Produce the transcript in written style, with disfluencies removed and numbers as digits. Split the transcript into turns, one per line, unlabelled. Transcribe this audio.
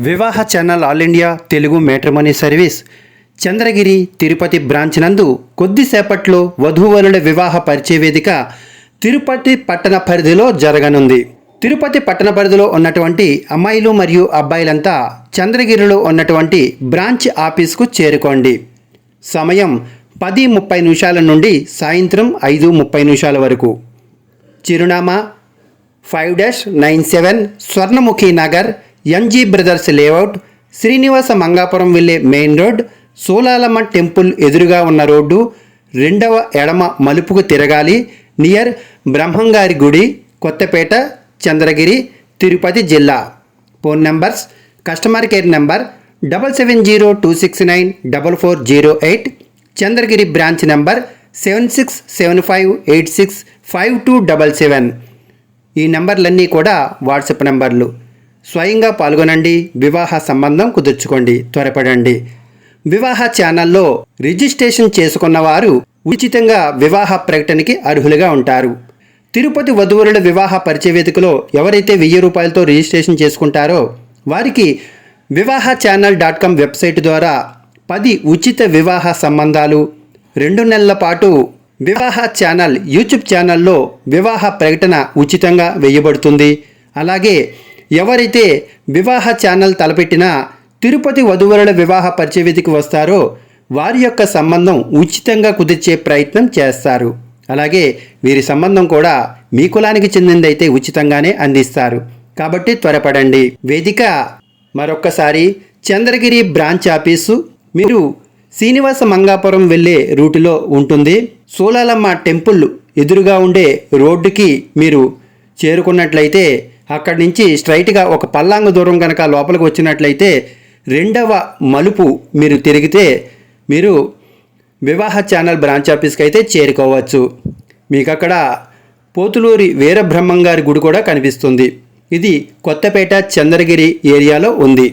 వివాహ channel all India Telugu matrimony service Chandragiri Tirupati branch నందు కొద్దిసేపట్లో వధూవరుల వివాహ పరిచయ వేదిక తిరుపతి పట్టణ పరిధిలో జరగనుంది. తిరుపతి పట్టణ పరిధిలో ఉన్నటువంటి అమ్మాయిలు మరియు అబ్బాయిలంతా చంద్రగిరిలో ఉన్నటువంటి బ్రాంచ్ ఆఫీస్కు చేరుకోండి. సమయం 10:30 నుండి సాయంత్రం 5:30 వరకు. చిరునామా 5-97 Swarnamukhi Nagar, NG brothers layout, Srinivasa Mangapuram వెళ్ళే మెయిన్ రోడ్, సోలాలమ్మ టెంపుల్ ఎదురుగా ఉన్న రోడ్డు, రెండవ ఎడమ మలుపుకు తిరగాలి, నియర్ బ్రహ్మంగారి గుడి, కొత్తపేట, చంద్రగిరి, తిరుపతి జిల్లా. Phone numbers: customer care number 7702694408, Chandragiri branch number 7675865277. ఈ నంబర్లన్నీ కూడా వాట్సాప్ నంబర్లు. స్వయంగా పాల్గొనండి, వివాహ సంబంధం కుదుర్చుకోండి, త్వరపడండి. వివాహ ఛానల్లో రిజిస్ట్రేషన్ చేసుకున్న వారు ఉచితంగా వివాహ ప్రకటనకి అర్హులుగా ఉంటారు. తిరుపతి వధువరుల వివాహ పరిచయ వేదికలో ఎవరైతే 1000 రూపాయలతో రిజిస్ట్రేషన్ చేసుకుంటారో వారికి vivahaChannel.com వెబ్సైట్ ద్వారా 10 ఉచిత వివాహ సంబంధాలు, 2 నెలల పాటు వివాహ ఛానల్ యూట్యూబ్ ఛానల్లో వివాహ ప్రకటన ఉచితంగా వేయబడుతుంది. అలాగే ఎవరైతే వివాహ ఛానల్ తలపెట్టినా తిరుపతి వధువరుల వివాహ పరిచయ వేదికకు వస్తారో వారి యొక్క సంబంధం ఉచితంగా కుదిర్చే ప్రయత్నం చేస్తారు. అలాగే వీరి సంబంధం కూడా మీ కులానికి చెందిందైతే ఉచితంగానే అందిస్తారు. కాబట్టి త్వరపడండి. వేదిక మరొక్కసారి చంద్రగిరి బ్రాంచ్ ఆఫీసు, మీరు శ్రీనివాస మంగాపురం వెళ్ళే రూటులో ఉంటుంది. సోలాలమ్మ టెంపుల్ ఎదురుగా ఉండే రోడ్డుకి మీరు చేరుకున్నట్లయితే అక్కడి నుంచి స్ట్రైట్గా ఒక పల్లాంగు దూరం కనుక లోపలికి వచ్చినట్లయితే రెండవ మలుపు మీరు తిరిగితే మీరు వివాహ ఛానల్ బ్రాంచ్ ఆఫీస్కి అయితే చేరుకోవచ్చు. మీకు అక్కడ పోతులూరి వీరబ్రహ్మంగారి గుడి కూడా కనిపిస్తుంది. ఇది కొత్తపేట చంద్రగిరి ఏరియాలో ఉంది.